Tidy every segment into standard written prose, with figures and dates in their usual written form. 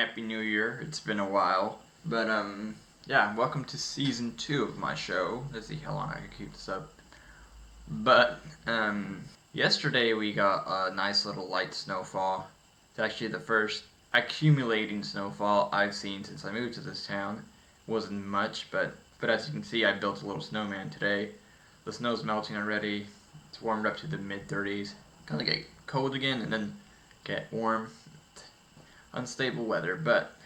Happy New Year. It's been a while. But, yeah, welcome to season 2 of my show. Let's see how long I can keep this up. But, yesterday we got a nice little light snowfall. It's actually the first accumulating snowfall I've seen since I moved to this town. Wasn't much, but as you can see, I built a little snowman today. The snow's melting already. It's warmed up to the mid-30s. Gonna get cold again and then get warm. Unstable weather, but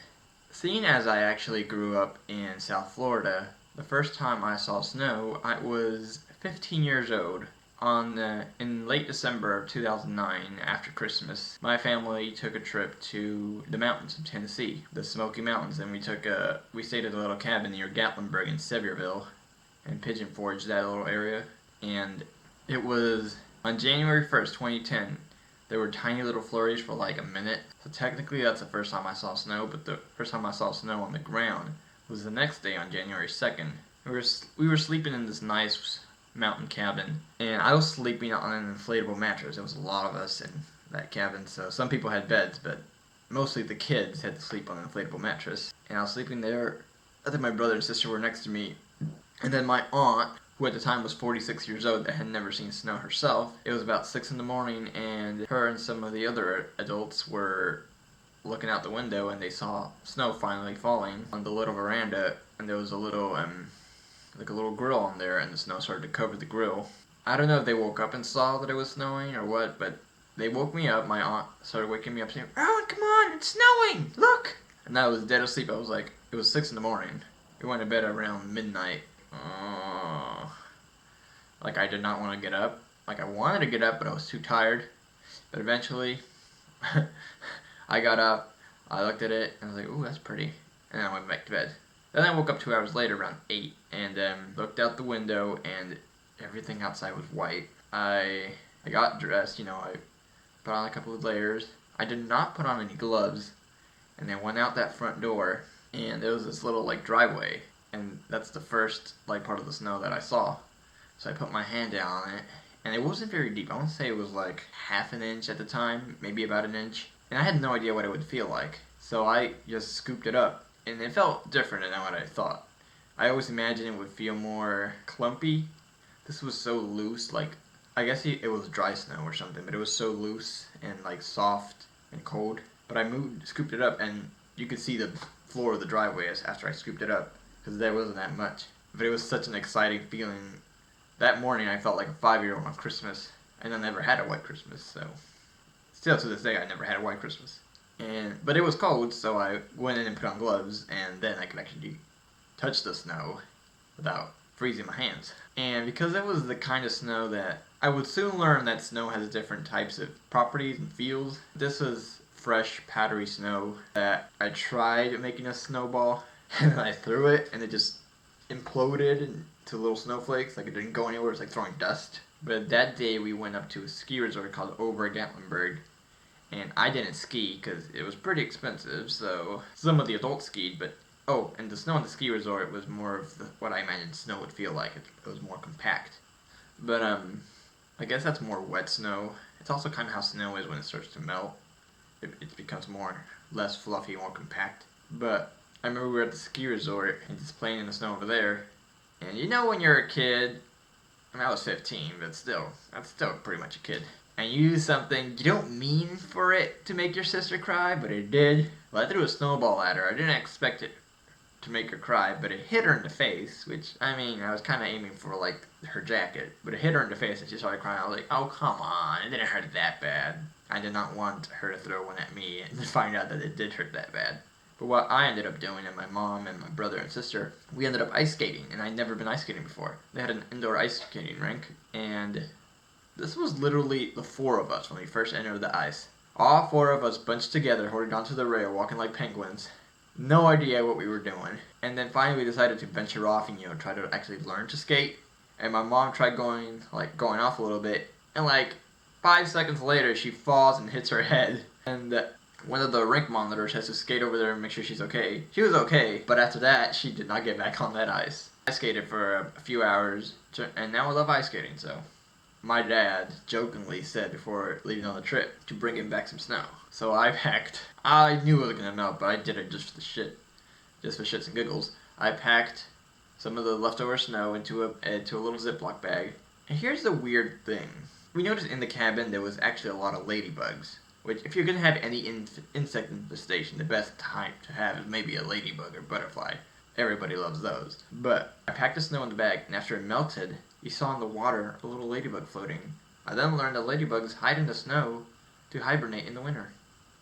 seeing as I actually grew up in South Florida, the first time I saw snow, I was 15 years old. In late December of 2009, after Christmas, my family took a trip to the mountains of Tennessee, the Smoky Mountains, and we stayed at a little cabin near Gatlinburg in Sevierville, and Pigeon Forge, that little area, and it was on January 1st, 2010. There were tiny little flurries for like a minute. So technically that's the first time I saw snow, but the first time I saw snow on the ground was the next day on January 2nd. We were sleeping in this nice mountain cabin, and I was sleeping on an inflatable mattress. There was a lot of us in that cabin, so some people had beds, but mostly the kids had to sleep on an inflatable mattress. And I was sleeping there. I think my brother and sister were next to me, and then my aunt, who at the time was 46 years old, that had never seen snow herself. It was about 6 in the morning, and her and some of the other adults were looking out the window, and they saw snow finally falling on the little veranda, and there was a little, like a little grill on there, and the snow started to cover the grill. I don't know if they woke up and saw that it was snowing or what, but they woke me up. My aunt started waking me up saying, "Rowan, come on, it's snowing, look!" And I was dead asleep. It was 6 in the morning. We went to bed around midnight. Like, I did not want to get up. Like, I wanted to get up, but I was too tired. But eventually, I got up, I looked at it, and I was like, ooh, that's pretty. And then I went back to bed. Then I woke up 2 hours later, around 8, and looked out the window, and everything outside was white. I got dressed, I put on a couple of layers. I did not put on any gloves, and I went out that front door, and there was this little, driveway. And that's the first, part of the snow that I saw. So I put my hand down on it, and it wasn't very deep. I want to say it was half an inch at the time, maybe about an inch. And I had no idea what it would feel like. So I just scooped it up, and it felt different than what I thought. I always imagined it would feel more clumpy. This was so loose, I guess it was dry snow or something, but it was so loose and soft and cold. But I scooped it up, and you could see the floor of the driveway after I scooped it up, because there wasn't that much. But it was such an exciting feeling. That morning I felt like a 5-year-old on Christmas, and I never had a white Christmas, so still to this day I never had a white Christmas. But it was cold, so I went in and put on gloves, and then I could actually touch the snow without freezing my hands. And because it was the kind of snow that I would soon learn that snow has different types of properties and feels. This was fresh, powdery snow that I tried making a snowball, and then I threw it, and it just imploded into little snowflakes. It didn't go anywhere. It was like throwing dust. But that day we went up to a ski resort called Over Gatlinburg, and I didn't ski because it was pretty expensive, so some of the adults skied, but and the snow at the ski resort was more of what I imagined snow would feel like. It was more compact. But I guess that's more wet snow. It's also kind of how snow is when it starts to melt. It becomes less fluffy, more compact. But I remember we were at the ski resort and just playing in the snow over there. And when you're a kid, I was 15, but that's still pretty much a kid. And you do something, you don't mean for it to make your sister cry, but it did. Well, I threw a snowball at her. I didn't expect it to make her cry, but it hit her in the face, which, I was kind of aiming for, her jacket. But it hit her in the face and she started crying. I was like, oh, come on, it didn't hurt that bad. I did not want her to throw one at me and find out that it did hurt that bad. But what I ended up doing, and my mom and my brother and sister, we ended up ice skating, and I'd never been ice skating before. They had an indoor ice skating rink, and this was literally the 4 of us when we first entered the ice. All 4 of us bunched together, holding onto the rail, walking like penguins. No idea what we were doing. And then finally we decided to venture off and, try to actually learn to skate. And my mom tried going off a little bit, and 5 seconds later she falls and hits her head. And one of the rink monitors has to skate over there and make sure she's okay. She was okay, but after that, she did not get back on that ice. I skated for a few hours, and now I love ice skating, so my dad jokingly said before leaving on the trip to bring him back some snow. So I packed. I knew it was gonna melt, but I did it just for the shit, just for shits and giggles. I packed some of the leftover snow into a little Ziploc bag. And here's the weird thing: we noticed in the cabin there was actually a lot of ladybugs. Which, if you're gonna have any insect infestation, the best time to have is maybe a ladybug or butterfly. Everybody loves those. But I packed the snow in the bag, and after it melted, you saw in the water a little ladybug floating. I then learned that ladybugs hide in the snow to hibernate in the winter.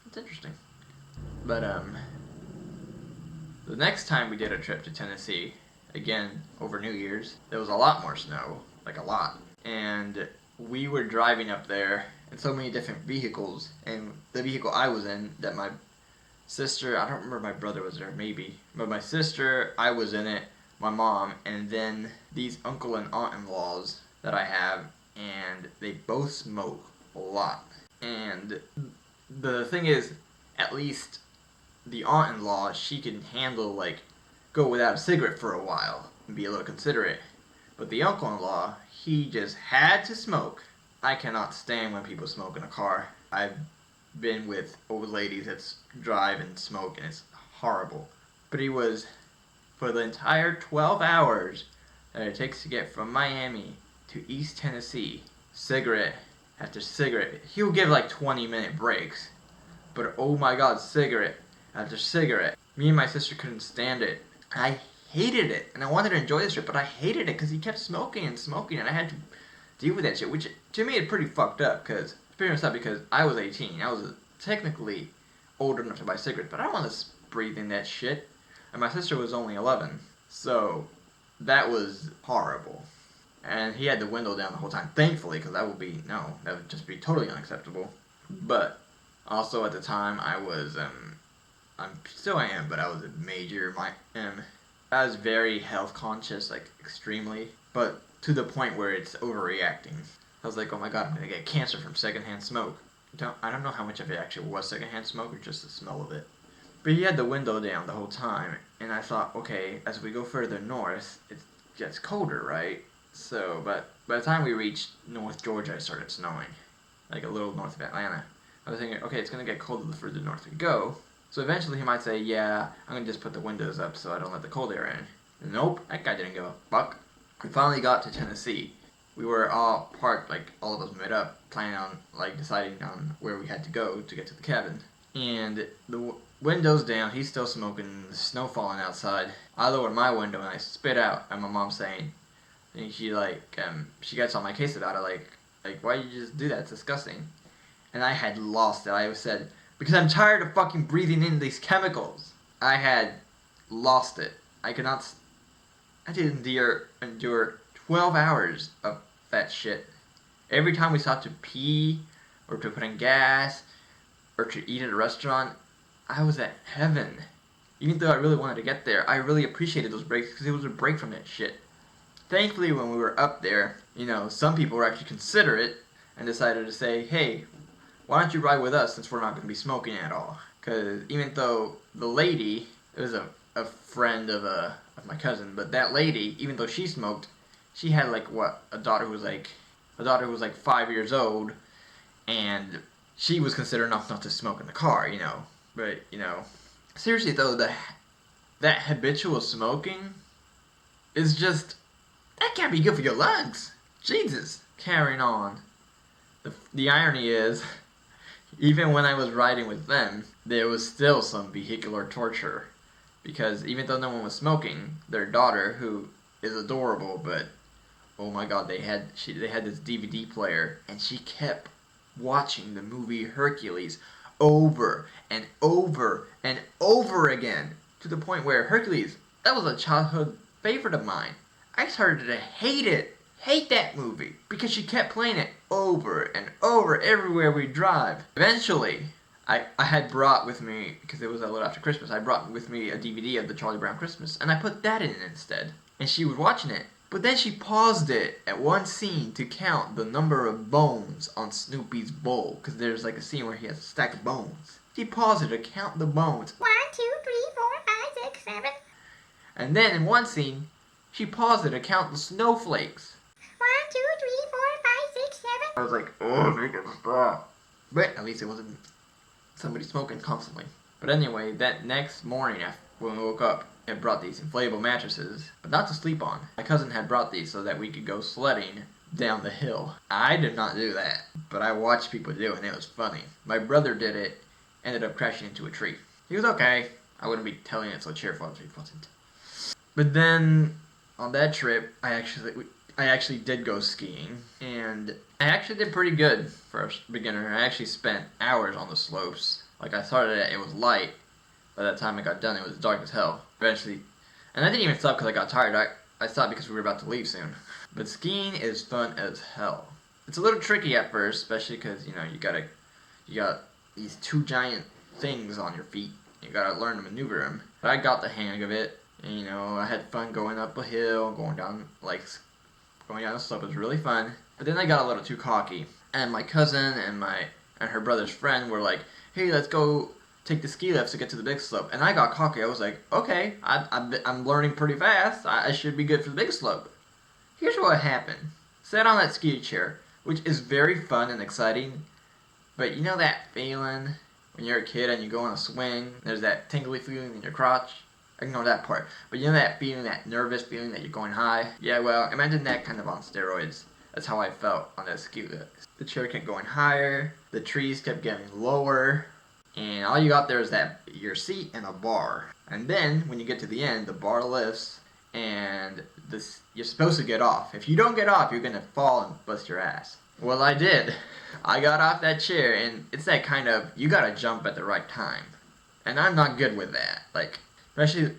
It's interesting. But the next time we did a trip to Tennessee, again over New Year's, there was a lot more snow, like a lot, and we were driving up there in so many different vehicles, and the vehicle I was in, that my sister, I don't remember, my brother was there maybe, but my sister, I was in it, my mom, and then these uncle and aunt-in-laws that I have, and they both smoke a lot. And the thing is, at least the aunt-in-law, she can handle, like, go without a cigarette for a while and be a little considerate. But the uncle-in-law, he just had to smoke. I cannot stand when people smoke in a car. I've been with old ladies that drive and smoke, and it's horrible. But he was, for the entire 12 hours that it takes to get from Miami to East Tennessee, cigarette after cigarette. He'll give like 20-minute breaks, but oh my god, cigarette after cigarette. Me and my sister couldn't stand it. I hated it, and I wanted to enjoy this trip, but I hated it because he kept smoking and smoking, and I had to deal with that shit, which to me is pretty fucked up, because I was 18. I was technically old enough to buy cigarettes, but I don't want to breathe in that shit. And my sister was only 11, so that was horrible. And he had the window down the whole time, thankfully, because that would just be totally unacceptable. But also at the time, I was, I am, but I was a major, I was very health conscious, like extremely, but to the point where it's overreacting. I was like, oh my god, I'm gonna get cancer from secondhand smoke. I don't know how much of it actually was secondhand smoke or just the smell of it. But he had the window down the whole time, and I thought, okay, as we go further north, it gets colder, right? So, but by the time we reached North Georgia, it started snowing, like a little north of Atlanta. I was thinking, okay, it's gonna get colder the further north we go. So eventually he might say, yeah, I'm gonna just put the windows up so I don't let the cold air in. Nope, that guy didn't give a fuck. We finally got to Tennessee. We were all parked, like all of us met up, planning on, like, deciding on where we had to go to get to the cabin. And the windows down, he's still smoking, the snow falling outside. I lowered my window and I spit out, and my mom saying, and she gets on my case about it, like, why you just do that? It's disgusting. And I had lost it. I said, because I'm tired of fucking breathing in these chemicals. I had lost it. I did endure 12 hours of that shit. Every time we stopped to pee, or to put in gas, or to eat at a restaurant, I was at heaven. Even though I really wanted to get there, I really appreciated those breaks because it was a break from that shit. Thankfully, when we were up there, some people were actually considerate and decided to say, hey, why don't you ride with us since we're not going to be smoking at all? Because even though the lady, it was a friend of my cousin, but that lady, even though she smoked, she had a daughter who was like 5 years old, and she was considered enough not to smoke in the car, But seriously though, that habitual smoking is just, that can't be good for your lungs. Jesus. Carrying on. The irony is, even when I was riding with them, there was still some vehicular torture. Because even though no one was smoking, their daughter, who is adorable, but oh my god, they had this DVD player, and she kept watching the movie Hercules over and over and over again, to the point where Hercules, that was a childhood favorite of mine. I started to hate that movie, because she kept playing it over and over everywhere we drive. Eventually, I had brought with me, because it was a little after Christmas, I brought with me a DVD of the Charlie Brown Christmas, and I put that in instead. And she was watching it, but then she paused it at one scene to count the number of bones on Snoopy's bowl, because there's like a scene where he has a stack of bones. She paused it to count the bones. 1, 2, 3, 4, 5, 6, 7. And then in one scene, she paused it to count the snowflakes. 1, 2, 3, 4, 5, 6, I was like, oh, make it stop. But at least it wasn't somebody smoking constantly. But anyway, that next morning when we woke up, I brought these inflatable mattresses, but not to sleep on. My cousin had brought these so that we could go sledding down the hill. I did not do that, but I watched people do it and it was funny. My brother did it, ended up crashing into a tree. He was okay. I wouldn't be telling it so cheerful if he wasn't. But then on that trip, I actually did go skiing, and I actually did pretty good for a beginner. I actually spent hours on the slopes. Like, I started it was light. By the time I got done, it was dark as hell. Eventually, and I didn't even stop because I got tired. I stopped because we were about to leave soon. But skiing is fun as hell. It's a little tricky at first, especially because, you got these two giant things on your feet. You gotta learn to maneuver them. But I got the hang of it. And, I had fun going up a hill, going down a slope. It was really fun. But then I got a little too cocky. And my cousin and her brother's friend were like, hey, let's go take the ski lifts to get to the big slope. And I got cocky. I was like, okay, I'm learning pretty fast. I should be good for the big slope. Here's what happened. Sat on that ski chair, which is very fun and exciting. But you know that feeling when you're a kid and you go on a swing, there's that tingly feeling in your crotch? Ignore that part. But you know that feeling, that nervous feeling that you're going high? Yeah, well, imagine that kind of on steroids. That's how I felt on that ski lift. The chair kept going higher, the trees kept getting lower, and all you got there is your seat and a bar. And then, when you get to the end, the bar lifts, and you're supposed to get off. If you don't get off, you're going to fall and bust your ass. Well, I did. I got off that chair, and it's that kind of, you gotta jump at the right time. And I'm not good with that. Especially,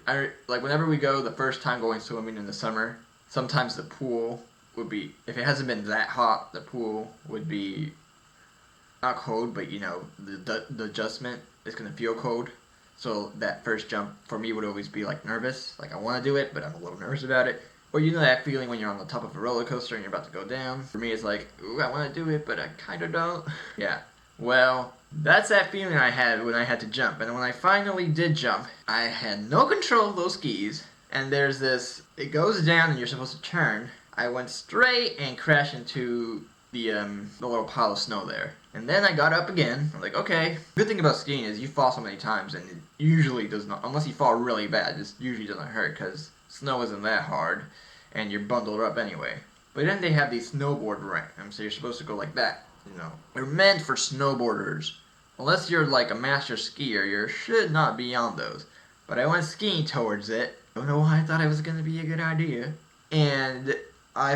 whenever we go the first time going swimming in the summer, sometimes the pool would be, if it hasn't been that hot, the pool would be not cold, but the adjustment is going to feel cold. So that first jump for me would always be nervous. I want to do it, but I'm a little nervous about it. Or that feeling when you're on the top of a roller coaster and you're about to go down. For me, it's ooh, I want to do it, but I kind of don't. Yeah. Well, that's that feeling I had when I had to jump. And when I finally did jump, I had no control of those skis. And there's this, it goes down and you're supposed to turn. I went straight and crashed into the little pile of snow there. And then I got up again. I'm like, okay. Good thing about skiing is you fall so many times and it usually does not, unless you fall really bad, it usually doesn't hurt because snow isn't that hard and you're bundled up anyway. But then they have these snowboard ramps, so you're supposed to go like that. They're meant for snowboarders. Unless you're a master skier, you should not be on those. But I went skiing towards it. I don't know why I thought it was going to be a good idea. And I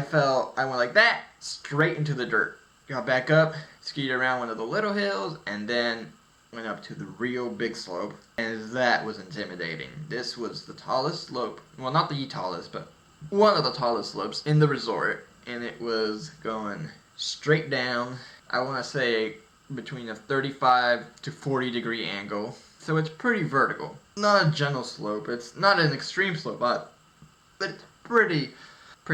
went like that, straight into the dirt. Got back up, skied around one of the little hills, and then went up to the real big slope. And that was intimidating. This was the tallest slope. Well, not the tallest, but one of the tallest slopes in the resort. And it was going straight down. I want to say between a 35 to 40 degree angle. So it's pretty vertical. Not a gentle slope. It's not an extreme slope, but it's pretty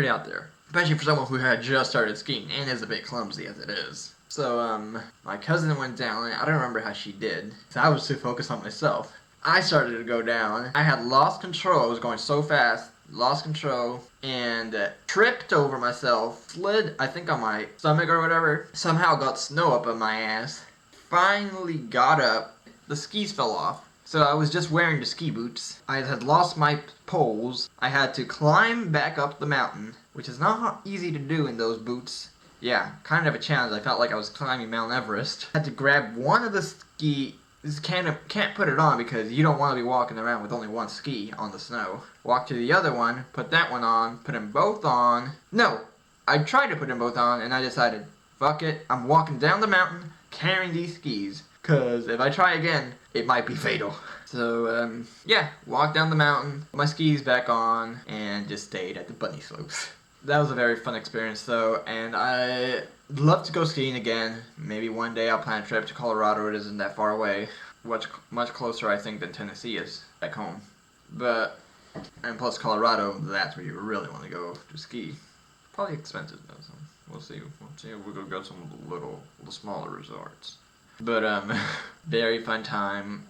out there. Especially for someone who had just started skiing and is a bit clumsy as it is. So, my cousin went down. I don't remember how she did. So I was too focused on myself. I started to go down. I had lost control. I was going so fast. Lost control and tripped over myself, slid, I think on my stomach or whatever, somehow got snow up on my ass, finally got up, the skis fell off, so I was just wearing the ski boots. I had lost my poles. I had to climb back up the mountain, which is not easy to do in those boots. Yeah, kind of a challenge. I felt like I was climbing Mount Everest. I had to grab one of the ski. Can't put it on because you don't want to be walking around with only one ski on the snow. Walk to the other one, put that one on, put them both on. No, I tried to put them both on and I decided, fuck it, I'm walking down the mountain carrying these skis. Cause if I try again, it might be fatal. So, yeah, walked down the mountain, put my skis back on, and just stayed at the bunny slopes. That was a very fun experience though, and I'd love to go skiing again. Maybe one day I'll plan a trip to Colorado. It isn't that far away. Much closer, I think, than Tennessee is back home. And plus Colorado, that's where you really want to go to ski. Probably expensive though, so we'll see. We'll go some of the little smaller resorts. But, very fun time.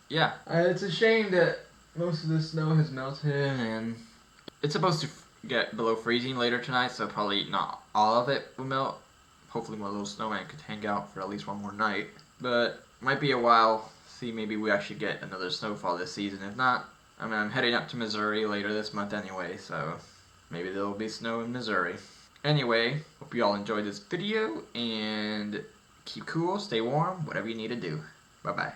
Yeah. It's a shame that most of the snow has melted, and it's supposed to get below freezing later tonight, so probably not all of it will melt. hopefully my little snowman could hang out for at least one more night. But might be a while. See, maybe we actually get another snowfall this season. If not, I mean, I'm heading up to Missouri later this month anyway, so maybe there will be snow in Missouri. Anyway, hope you all enjoyed this video, and keep cool, stay warm, whatever you need to do. Bye-bye.